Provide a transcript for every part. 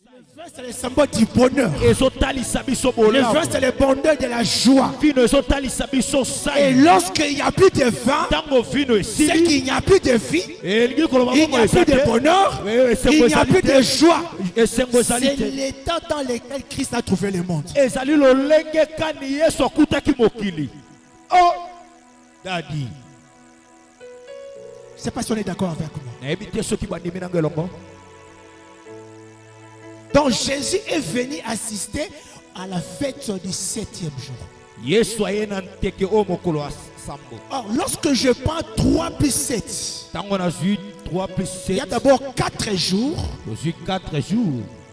Le vin, c'est le symbole du bonheur. Le vin, c'est le bonheur de la joie. Et lorsqu'il n'y a plus de vin, c'est qu'il n'y a plus de vie, il n'y a plus de bonheur, il n'y a plus de joie. C'est l'état dans lequel Christ a trouvé le monde. Oh, Daddy. Je ne sais pas si on est d'accord avec moi. Donc Jésus est venu assister à la fête du 7e jour. Or, lorsque je prends 3 plus 7, il y a d'abord 4 jours,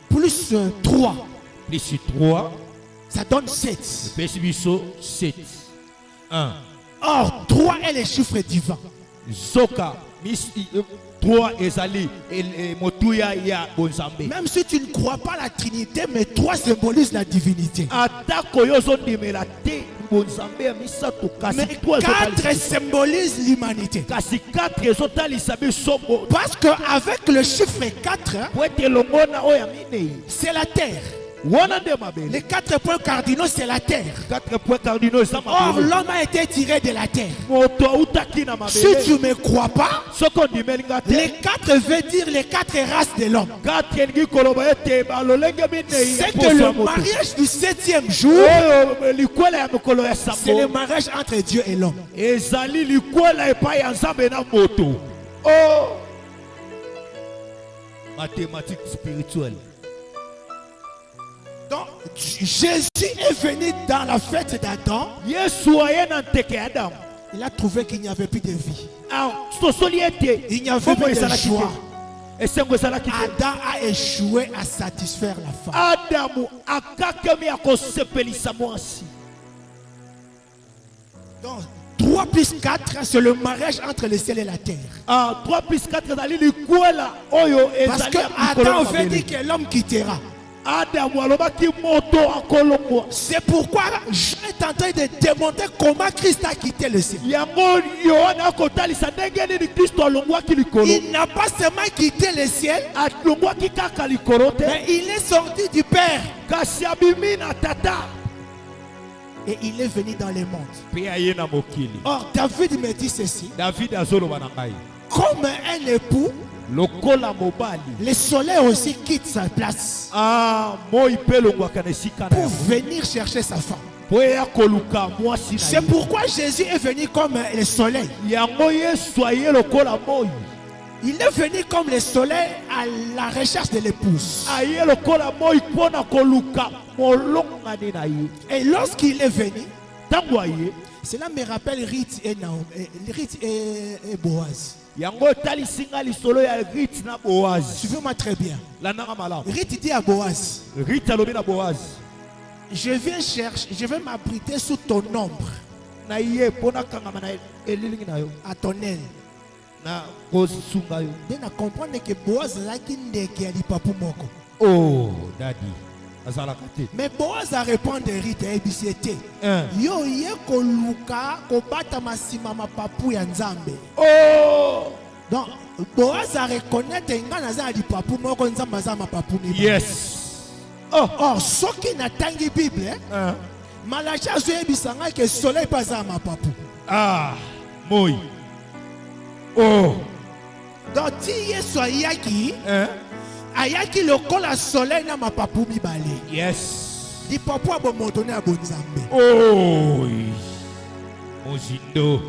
plus 3, ça donne 7. 1. Or, 3 est le chiffre divin. Même si tu ne crois pas à la Trinité, mais 3 symbolise la divinité. Mais 4 symbolise l'humanité. Parce qu'avec le chiffre 4, c'est la terre. Les 4 points cardinaux, c'est la terre. Or, l'homme a été tiré de la terre. Si tu ne me crois pas, les 4 veut dire les 4 races de l'homme. C'est que le mariage du 7e jour, c'est le mariage entre Dieu et l'homme. Oh, mathématiques spirituelles. Donc, Jésus est venu dans la fête d'Adam. Il a trouvé qu'il n'y avait plus de vie. Il n'y avait plus de joie. Adam a échoué à satisfaire la femme. Donc, 3 plus 4, c'est le mariage entre le ciel et la terre. 3 plus 4, parce que Adam veut dire que l'homme quittera. C'est pourquoi Jean est en train de démontrer comment Christ a quitté le ciel. Il n'a pas seulement quitté le ciel, mais il est sorti du Père. Et il est venu dans le monde. Or, David me dit ceci. Comme un époux, le soleil aussi quitte sa place pour venir chercher sa femme. C'est pourquoi Jésus est venu comme le soleil. Il est venu comme le soleil à la recherche de l'épouse. Et lorsqu'il est venu, cela me rappelle Ruth et Boaz. Suivez-moi très bien. Ruth dit à Boaz, je viens chercher, je vais m'abriter sous ton ombre, à ton aile. De comprendre que Boaz l'a quitté qui a dit papou moko. Oh, daddy. Mais Boaz a répondu Ruth et Bissété. Yo ye koluka kobata masima ma papou ya nzambe. Oh. Donc Boaz a reconnaître ngana za di papou moko nzamba za ma papou ni. Yes. Oh, soki na tangi Bible, Malachi azo yebisanga que soleil pas za ma papou. Ah, moi. Oh. Donc ti Yesu ayaki, ayaki lokola soleil na mapapu mibale. Yes. Di papu abomotone abonzambe. Oh. Mozindo.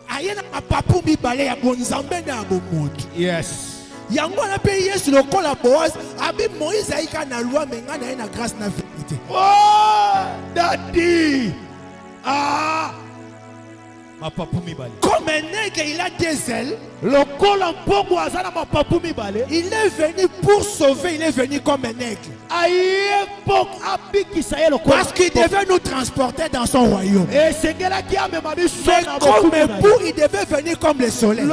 Ayena mapapu mibale ya bonzambe na abomoto. Yes. Yango na pe Yesu lokola Boaz, abi Moïse aika na loi menga na na grâce na vérité. Oh, daddy. Comme un nègre, il a des ailes. Il est venu pour sauver, il est venu comme un aigle. Parce qu'il devait nous transporter dans son royaume. Mais comme époux, il devait venir comme le soleil.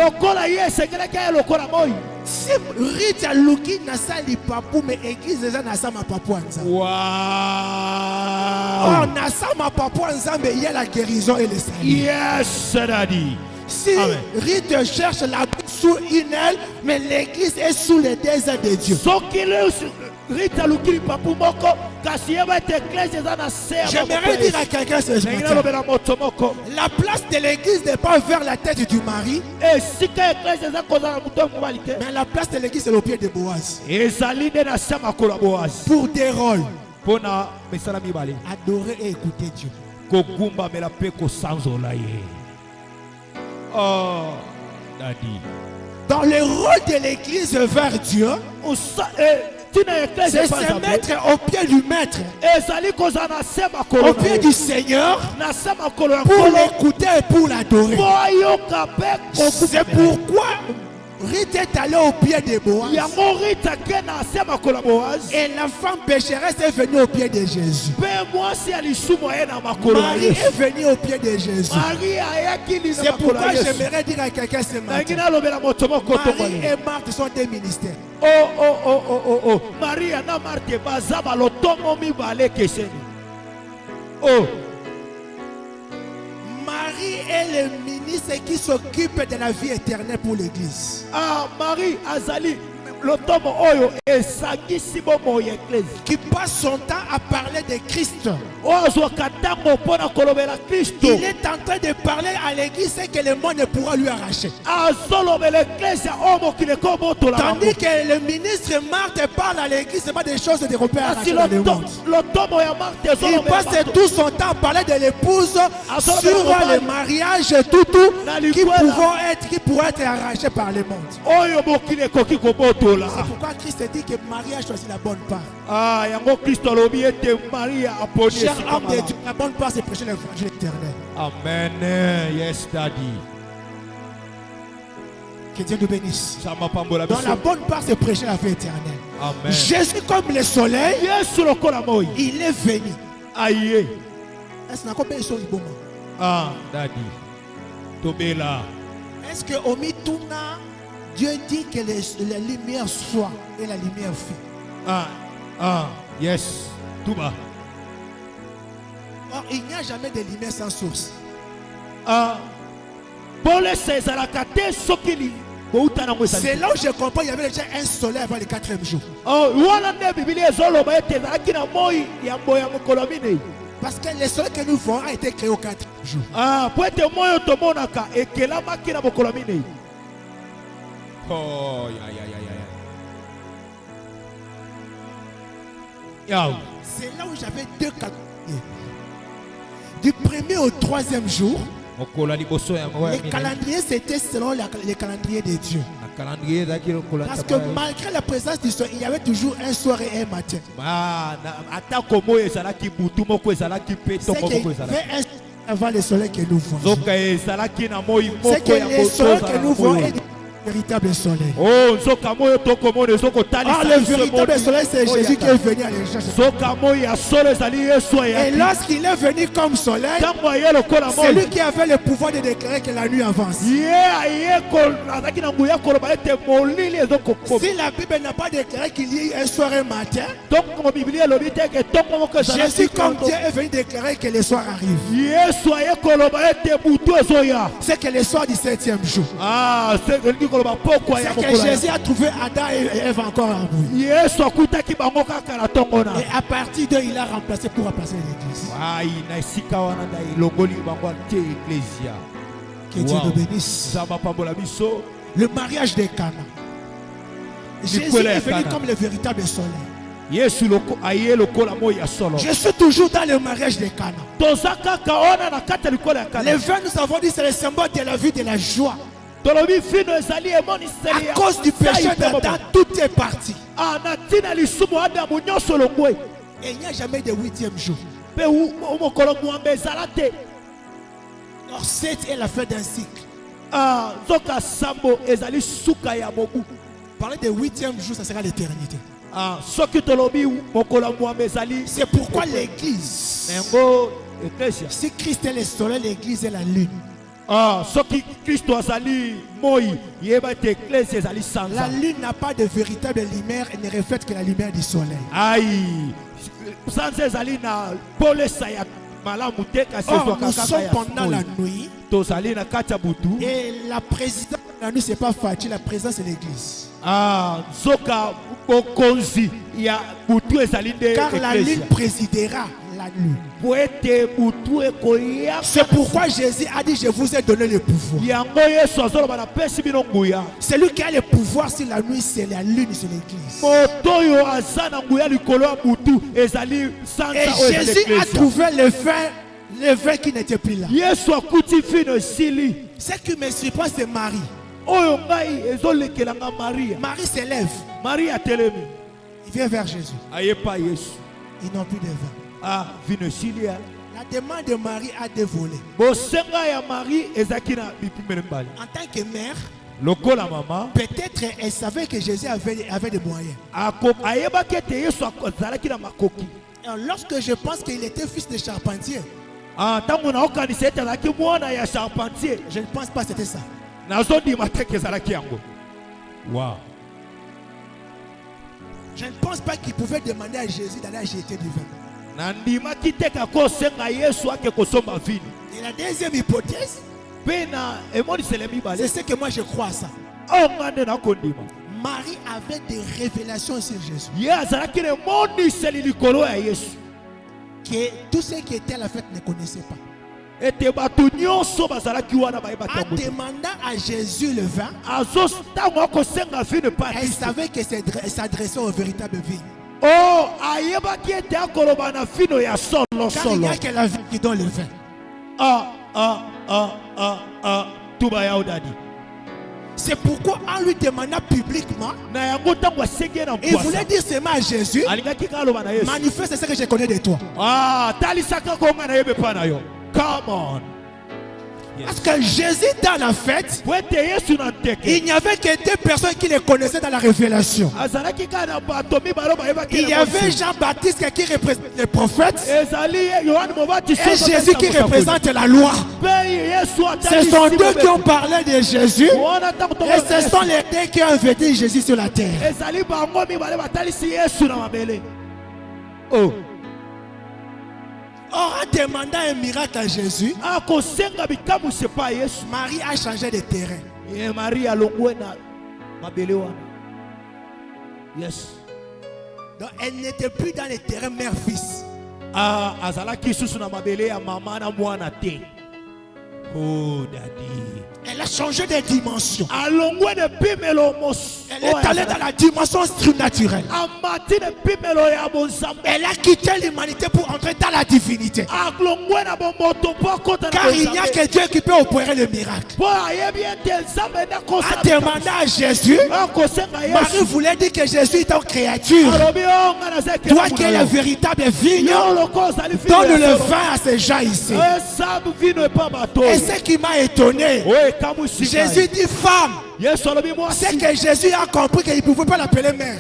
Si Rita Luki n'a pas de papou, mais l'église n'a pas de papou ensemble. Wow. Oh, n'a pas de papou ensemble, il y a la guérison et le salut. Yes, daddy. Si Rite cherche la boue sous une aile, mais l'église est sous les désert de Dieu. J'aimerais dire à quelqu'un ce matin, la place de l'église n'est pas vers la tête du mari, mais la place de l'église est au pied de Boaz. Pour des rôles, adorer et écouter Dieu. Oh, Daddy. Dans le rôle de l'église vers Dieu, c'est se mettre au pied du maître, au pied du Seigneur, pour l'écouter et pour l'adorer. C'est pourquoi Rite est allé au pied de Boaz. Et la femme pécheresse est venue au pied de Jésus. Marie est venue au pied de Jésus. C'est pourquoi j'aimerais dire à quelqu'un ce matin, Marie et Marthe sont des ministères. Marie et Marthe bazaba lotomo mibale keseni. Marie est le ministre qui s'occupe de la vie éternelle pour l'église. Marie Azali, l'automne oyo esangisi bomo l'église. Qui passe son temps à parler de Christ. Il est en train de parler à l'église et que le monde ne pourra lui arracher. Tandis que le ministre Marthe parle à l'église, c'est pas des choses de repères dans le monde. Il passe tout son temps à parler de l'épouse sur le mariage tout qui pourrait être arraché par le monde. C'est pourquoi Christ dit que Marie a choisi la bonne part. Cher homme de Dieu, la bonne part c'est prêcher l'évangile éternel. Amen. Yes, Daddy. Que Dieu nous bénisse. Dans la bonne part c'est prêcher la vie éternelle. Amen. Jésus comme le soleil, il est venu. Aïe. Est-ce qu'on peut dire bon? Daddy. Tobela. Est-ce que au Mituna, Dieu dit que la lumière soit et la lumière fut? Yes. Tout bas. Or, il n'y a jamais de lumière sans source. C'est là où je comprends, il y avait déjà un soleil avant le 4e jour. Parce que le soleil que nous voyons a été créé au 4e jour. C'est là où j'avais 2 calendriers. Du 1er au 3e jour, les calendriers c'était selon les calendriers de Dieu. Parce que malgré la présence du soleil, il y avait toujours un soir et un matin. C'est qu'il y avait un avant le soleil que nous voyons. C'est que le soleil que nous voyons est le véritable soleil. Le véritable soleil, c'est Jésus qui est venu à l'échange. Et lorsqu'il est venu comme soleil, c'est lui qui avait le pouvoir de déclarer que la nuit avance. Si la Bible n'a pas déclaré qu'il y ait un soir et un matin, Jésus comme Dieu est venu déclarer que le soir arrive. C'est que le soir du 7e jour. C'est que Jésus a trouvé Adam et Ève encore en bruit. Et à partir d'eux, il a remplacé pour remplacer l'église. Que Dieu nous bénisse. Le mariage des Cana. Jésus est venu comme le véritable soleil. Je suis toujours dans le mariage des Cana. Le vin, nous avons dit, c'est le symbole de la vie, de la joie. À cause du péché d'Adam, tout est parti. Et il n'y a jamais de 8e jour. Alors 7 est la fin d'un cycle. Parler de 8e jour, ça sera l'éternité. C'est pourquoi l'église, si Christ est le soleil, l'église est la lune. La lune n'a pas de véritable lumière et ne reflète que la lumière du soleil. Or, nous sommes pendant la nuit. Et la présidence de la nuit, ce n'est pas Fatih, la présidence c'est l'église. Car la lune présidera la nuit. C'est pourquoi Jésus a dit: je vous ai donné le pouvoir. Celui qui a le pouvoir sur la nuit, c'est la lune, c'est l'église. Et Jésus a trouvé le vin qui n'était plus là. Ce qui me surprend, c'est Marie. Marie s'élève. Il vient vers Jésus. Ils n'ont plus de vin. La demande de Marie a dévolé. En tant que mère, peut-être elle savait que Jésus avait des moyens. Alors, lorsque je pense qu'il était fils de charpentier, je ne pense pas que c'était ça. Wow. Je ne pense pas qu'il pouvait demander à Jésus d'aller acheter du vin. Et la deuxième hypothèse, c'est ce que moi je crois à ça. Marie avait des révélations sur Jésus. Que tous ceux qui étaient à la fête ne connaissaient pas. En demandant à Jésus le vin, elle savait que s'adressait au véritable vin. Car il n'y a que la vie qui donne le vin. C'est pourquoi en lui demandant publiquement, il voulait dire seulement à Jésus: manifeste ce que je connais de toi. Come on. Parce que Jésus dans la fête, il n'y avait que deux personnes qui le connaissaient dans la révélation. Il y avait Jean-Baptiste qui représente les prophètes et Jésus qui représente la loi. Ce sont deux qui ont parlé de Jésus et ce sont les deux qui ont invité Jésus sur la terre. Or, en demandant un miracle à Jésus, Marie a changé de terrain. Yes. Donc, elle n'était plus dans le terrain mère-fils. Oh, daddy. Elle a changé de dimension. Elle est allée dans la dimension surnaturelle. Elle a quitté l'humanité pour entrer dans la divinité. Car il n'y a que Dieu qui peut opérer le miracle. En demandant à Jésus, Marie voulait dire que Jésus est une créature. Toi qui es le véritable vigneron, donne le vin à ces gens ici. Et ce qui m'a étonné, Jésus dit femme. C'est que Jésus a compris qu'il ne pouvait pas l'appeler mère.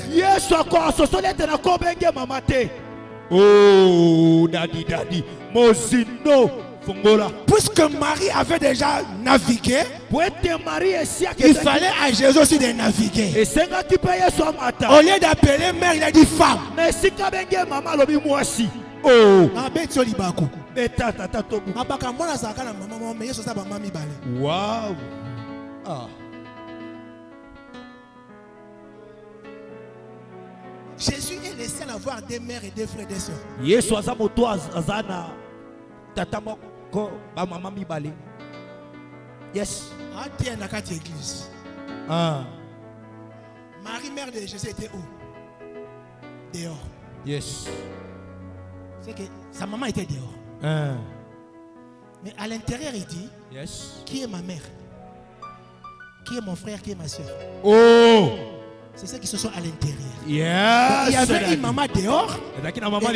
Oh, daddy. Puisque Marie avait déjà navigué, il fallait à Jésus aussi de naviguer. Au lieu d'appeler mère, il a dit femme. Oh. Wow. Jésus est le seul à avoir des mères et des frères et des sœurs. Yes. Marie, mère de Jésus, était où? Dehors. Yes. C'est que sa maman était dehors. Mais à l'intérieur, il dit: yes. Qui est ma mère? Qui est mon frère? Qui est ma soeur? Oh! C'est ceux qui se sont à l'intérieur. Yes. Il y avait une maman dehors et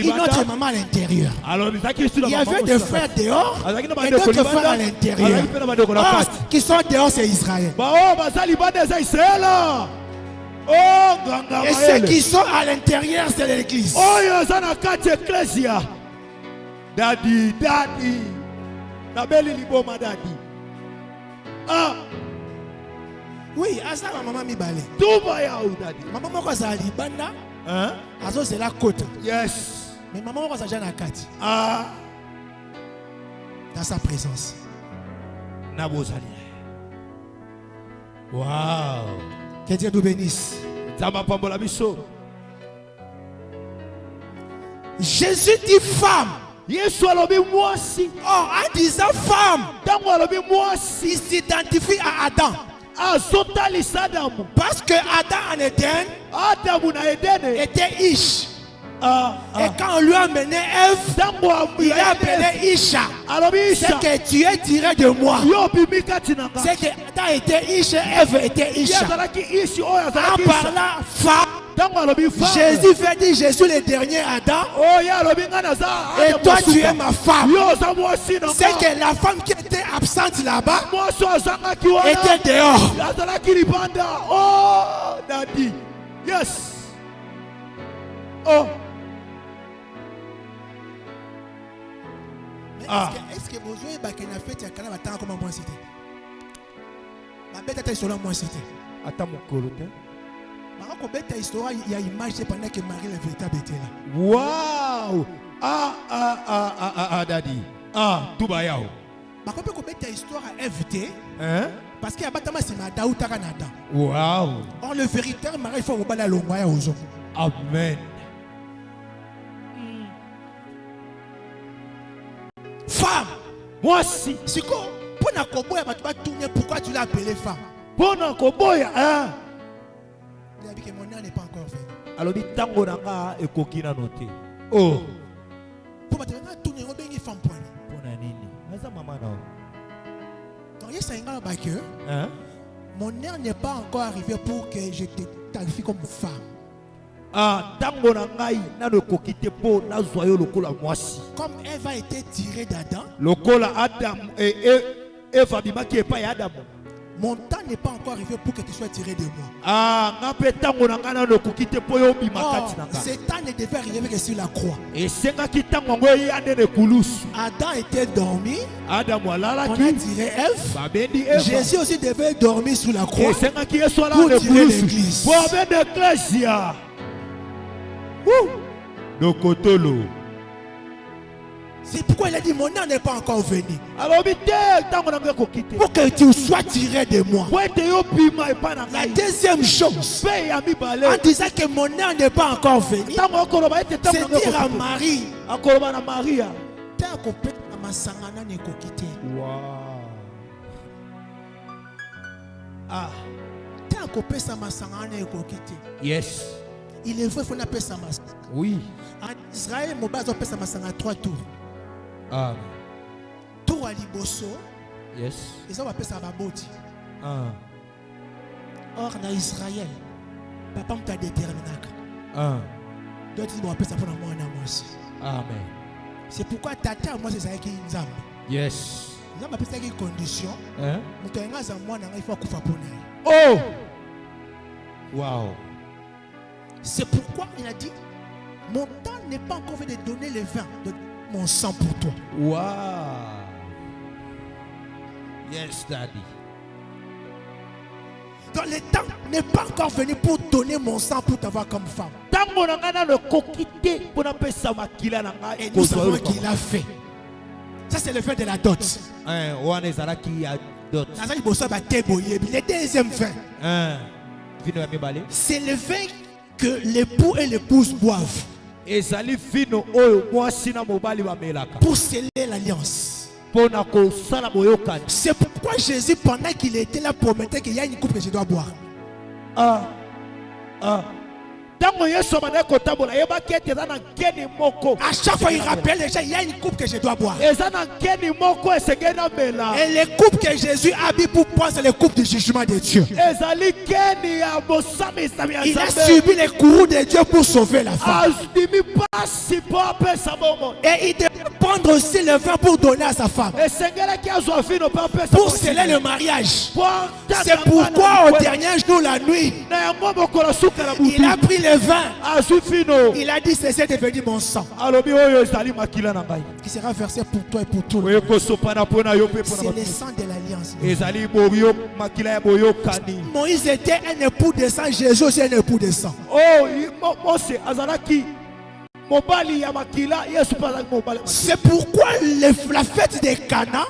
une autre maman à l'intérieur. Il y avait des frères dehors et d'autres frères à l'intérieur. Qui sont dehors, c'est Israël. Et ceux qui sont à l'intérieur, c'est l'église. Daddy. Oui, asa maman mi balé. Tout va ya daddy. Maman moko za libanda. Azo c'est la côte. Yes. Mais maman moko za jana kati. dans sa présence. Wow. Que Dieu nous bénisse. Jésus dit femme. Or, en disant femme, il s'identifie à Adam. Parce que Adam en Éden était Ish. Et quand on lui a amené Ève, il a appelé Isha. C'est que tu es tiré de moi. C'est que Adam était Ish et Ève était Isha. En parlant femme, Jésus veut dire je suis le dernier Adam. Et toi tu es ma femme. C'est que la femme qui était absente là-bas était dehors. Oh, daddy. Yes. Oh. Est-ce que vous avez fait la fête à la comment moi c'était? Ma bête était sur la moi c'était. Attends mon colotin. Il y a une image pendant que Marie le véritable était là. Wow! Daddy. Tout va yao. Ma copine a histoire à inviter. Hein? Parce qu'il y a batama c'est ma daouta Canada. Wow! Or le véritable Marie il faut rebattre la longue aux hommes. Amen. Femme. Moi aussi. C'est quoi? Pour na koboya tu vas tourner pourquoi tu l'as appelée femme? Pour na koboya hein? Il a dit que mon nom n'est pas encore fait. Alors dit tango nanga e kokina noté. Oh. Pour te tourner on bengi femme point. Pour na nini? Asa maman non. Donc il y a 5 ans bah que hein? Mon heure n'est pas encore arrivé pour que je te qualifie comme femme. Tango nangai na le kokite po na zoyo lokola mwasi. Comme Ève a été tirée d'Adam. Lokola Adam et Ève bimaki epa ya Adam. Mon temps n'est pas encore arrivé pour que tu sois tiré de moi. Ngape tango nanga na le kokite po yo bimakati nanga. Ce temps ne devait arriver que sur la croix. Et senga ki tango ngo yande ne kulusu. Adam était dormi. Adam walala On ki a tiré Ève. babendi Ève. Jésus aussi devait dormir sous la croix. Et senga ki yeso ala pour ne tirer kulusu. l'église. Pour amener l'ecclésia. Dokotolo. C'est pourquoi il a dit mon nom n'est pas encore venu. Alors Pour que tu sois tiré de moi. La deuxième chose, en disant que mon nom n'est pas encore venu, c'est dire à Marie. Tant qu'on peut à ma sangana ne kokite. Tant qu'on peut à ma sangana ne kokite. Yes. Il est vrai qu'il faut appeler ça ma. Oui. En Israël, mon bas on appelle ça ma sangana 3 tours. Tour à Liboso. Yes. Ils ont appelé ça Baboti. Or, dans Israël, papa m'a déterminé. D'autres ils vont appeler ça pour moi aussi. Amen. C'est pourquoi tata moi c'est ça qui est Nzambe. Yes. Nzambe appelle ça qui condition. Hein? Il faut couper pour nous. Oh. Wow. C'est pourquoi il a dit mon temps n'est pas encore fait de donner le vin de mon sang pour toi. Wow. Yes, daddy. Donc le temps n'est pas encore venu pour donner mon sang pour t'avoir comme femme. Et nous savons qu'il a fait. Ça c'est le vin de la dot. Le deuxième vin. C'est le vin que l'époux et l'épouse boivent. Pour sceller l'alliance. C'est pourquoi Jésus, pendant qu'il était là, promettait qu'il y a une coupe que je dois boire. À chaque fois il rappelle les gens, il y a une coupe que je dois boire. Et les coupes que Jésus a mis pour boire, c'est les coupes du jugement de Dieu. Il a subi les courroux de Dieu pour sauver la femme. Et il devait prendre aussi le vin pour donner à sa femme. Pour sceller le mariage. C'est pourquoi au dernier jour, la nuit, il a pris le vin. Il a dit c'est devenu mon sang qui sera versé pour toi et pour tout le monde. C'est le sang de l'alliance. Moïse était un époux de sang, Jésus aussi un époux de sang. C'est pourquoi la fête des Cana,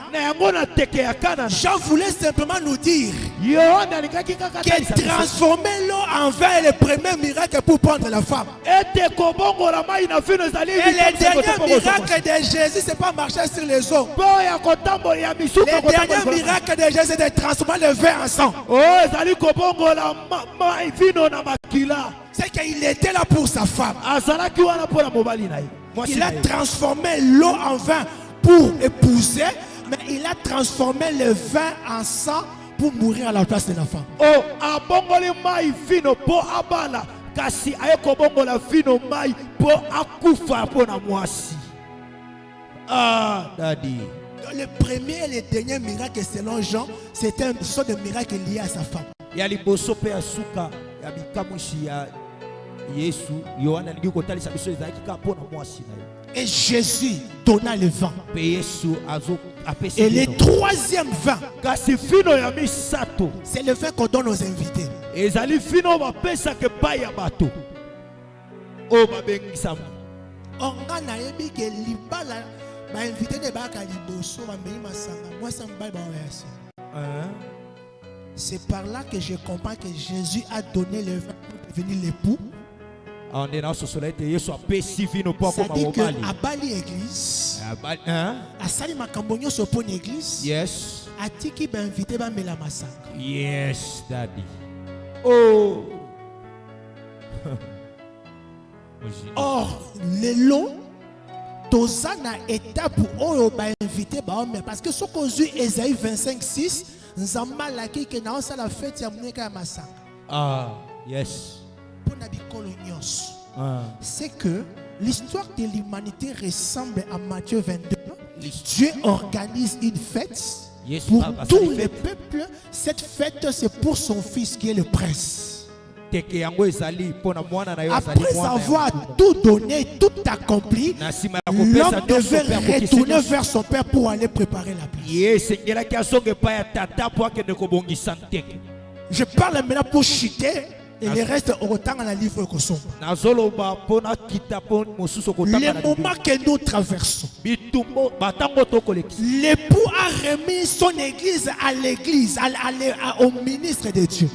Jean voulait simplement nous dire qu'il transformait l'eau en vin est le premier miracle pour prendre la femme. Et le dernier miracle de Jésus, c'est pas marcher sur les eaux. Le dernier miracle de Jésus, c'est de transformer le vin en sang. C'est qu'il était là pour sa femme. Il a transformé l'eau en vin pour épouser, mais il a transformé le vin en sang pour mourir à la place de la femme. Ah, daddy. Le premier et le dernier miracle selon Jean, c'était une sorte de miracle lié à sa femme. Et Jésus donna le vin. Et le troisième vin, c'est le vin qu'on donne aux invités. C'est par là que je comprends que Jésus a donné le vin pour devenir l'époux. C'est-à-dire qu'à Bali église, à Salima Kambonyo Sopon église, yes, à Tiki ben invité ben Mela Masaka. Yes, daddy. Oh. Or, le long, Tozana étape où on va inviter parce que ce qu'on dit Esaïe 25:6, Nzamba laki que na la fête ya muneka Masaka. Ah, yes. C'est que l'histoire de l'humanité ressemble à Matthieu 22. Dieu organise une fête pour tous les peuples. Cette fête, c'est pour son fils qui est le prince. Après avoir tout donné, tout accompli, l'homme devait retourner vers son père pour aller préparer la place. Je parle maintenant pour chuter. Et le reste, autant dans la livre que son. Le moment que nous traversons, l'époux a remis son église à l'église, au ministre de Dieu.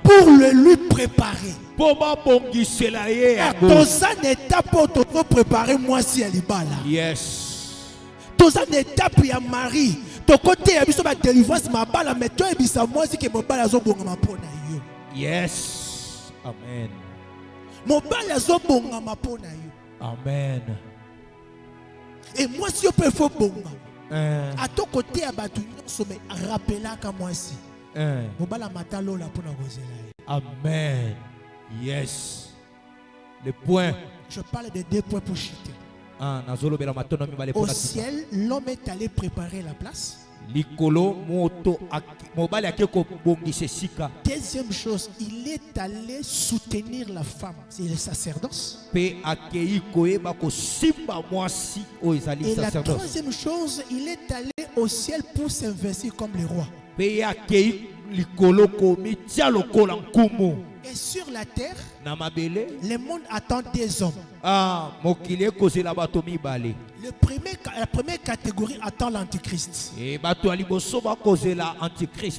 Pour le lui préparer. Dans une étape pour préparer moi si elle est là. Yes. Dans une étape, il y a Marie. Ton côté, il y a une délivrance, mais toi, il y a moi si que mon bal a zo bonga mapona yo. Yes. Amen. Mon bal a zo bonga mapona yo. Amen. Et moi si je peux faire bonga. À ton côté, il y a batu nyonso mais rappela ka moi si. Mon bal a matalo la pona kozela. Amen. Yes. Le point. Je parle de 2 points pour chuter. Au ciel, l'homme est allé préparer la place. Deuxième chose, il est allé soutenir la femme, c'est le sacerdoce. Et la troisième chose, il est allé au ciel pour s'investir comme le roi. Et sur la terre, le monde attend des hommes. La première catégorie attend l'antichrist.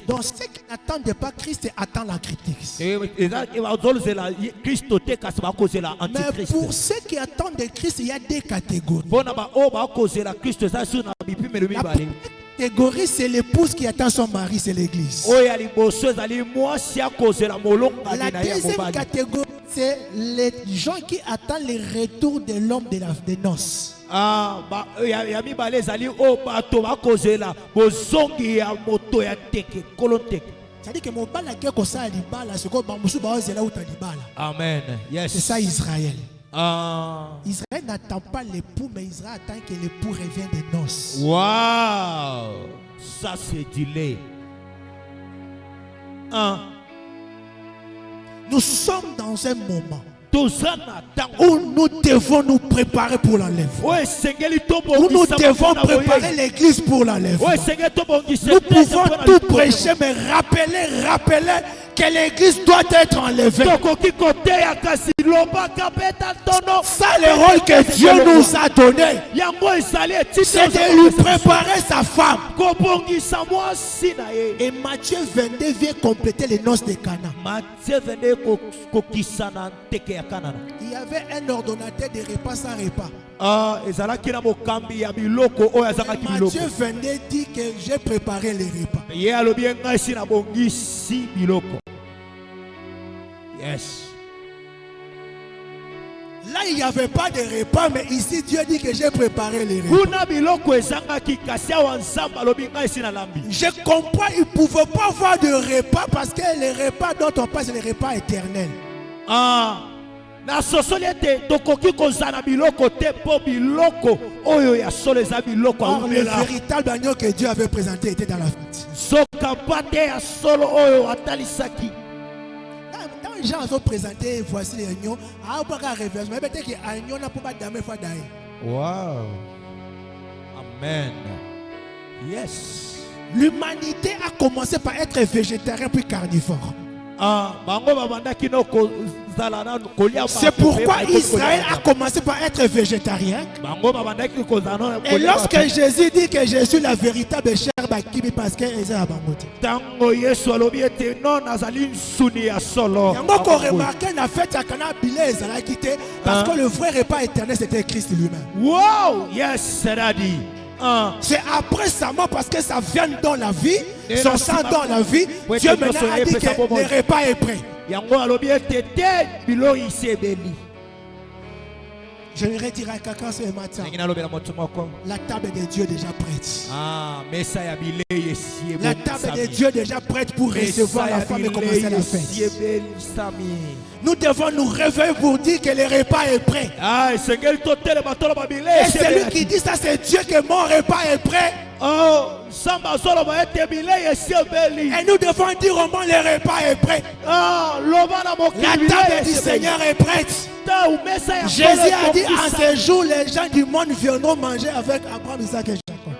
Donc ceux qui n'attendent pas Christ attendent l'antichrist. Mais pour ceux qui attendent Christ, il y a 2 catégories. La catégorie, c'est l'épouse qui attend son mari, c'est l'église. La deuxième catégorie, c'est les gens qui attendent le retour de l'homme de noces. C'est-à-dire que mon bal a quelque chose à l'ibala, c'est comme Bamboussou Baozela ou Talibala. Amen. Yes. C'est ça Israël. Israël n'attend pas l'époux, mais Israël attend que l'époux revienne des noces. Wow! Ça c'est delay. Nous sommes dans un moment où nous devons nous préparer pour l'enlèvement. Où nous devons préparer l'église pour l'enlèvement. Nous pouvons tout prêcher, mais rappeler que l'église doit être enlevée. Ça, le rôle que Dieu nous a donné, c'est de lui préparer sa femme. Et Matthieu 22 vient compléter les noces de Cana. Il y avait un ordonnateur de repas sans repas. Matthieu 22 dit que j'ai préparé les repas. Yes. Là, il n'y avait pas de repas, mais ici, Dieu dit que j'ai préparé les repas. Je comprends, il ne pouvait pas avoir de repas parce que les repas dont on parle, c'est les repas éternels. Or, le véritable agneau que Dieu avait présenté était dans la fête. Quand les gens ont présenté, voici les agneaux, mais peut-être que l'agneau n'a pas d'âme. Wow. Amen. Yes. L'humanité a commencé par être végétarien puis carnivore. C'est pourquoi Israël a commencé par être végétarien. Et lorsque Jésus dit que je suis la véritable chair, parce que c'est la bangote. Parce que le vrai repas éternel, c'était Christ lui-même. Wow, yes, c'est dit. C'est après sa mort parce que ça vient dans la vie, son sang dans la vie. Dieu maintenant a dit que le repas est prêt. Je voudrais dire à quelqu'un ce matin, la table de Dieu est déjà prête. La table de Dieu est déjà prête pour recevoir la femme et commencer la fête. Nous devons nous réveiller pour dire que le repas est prêt. Et celui qui dit ça, c'est Dieu, que mon repas est prêt. Et nous devons dire au monde, le repas est prêt. La table du Seigneur est prête. Jésus a dit, en ce jour, les gens du monde viendront manger avec Abraham, Isaac et Jacob.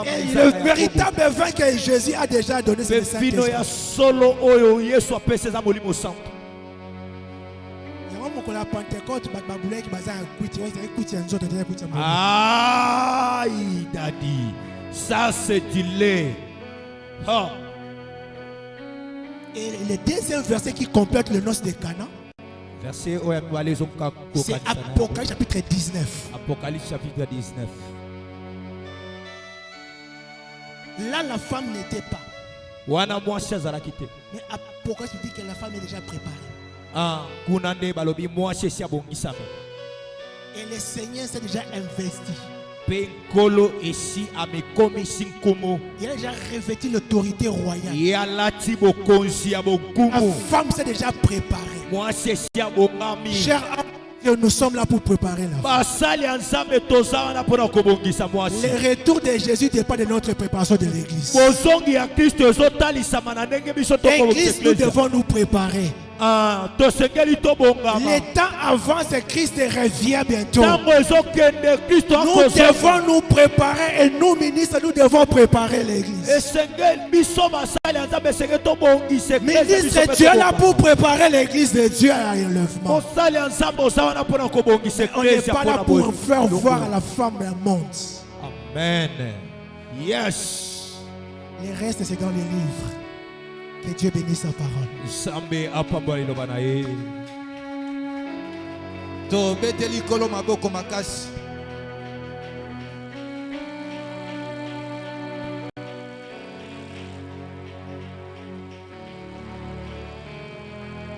Et le véritable vin que Jésus a déjà donné, c'est le Saint-Esprit. Aïe, daddy, ça c'est du lait. Et le deuxième verset qui complète le noce de Cana, c'est Apocalypse chapitre 19. Apocalypse chapitre 19. Là, la femme n'était pas. Mais Apocalypse dit que la femme est déjà préparée. Et le Seigneur s'est déjà investi. Il a déjà revêtu l'autorité royale. La femme s'est déjà préparée. Cher âme, nous sommes là pour préparer la femme. Le retour de Jésus dépend de notre préparation de l'église. L'église, nous devons nous préparer. Le temps avance et Christ revient bientôt. Nous devons nous préparer et nous ministres, nous devons préparer l'église. Ministre, Dieu est là pour préparer l'église de Dieu à l'enlèvement. On n'est pas là pour faire voir à la femme le monde. Amen. Yes. Le reste, c'est dans les livres. Que Dieu bénisse sa parole.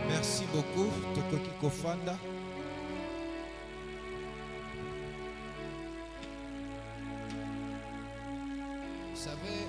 Merci beaucoup, Tokoki Kofanda. Vous savez,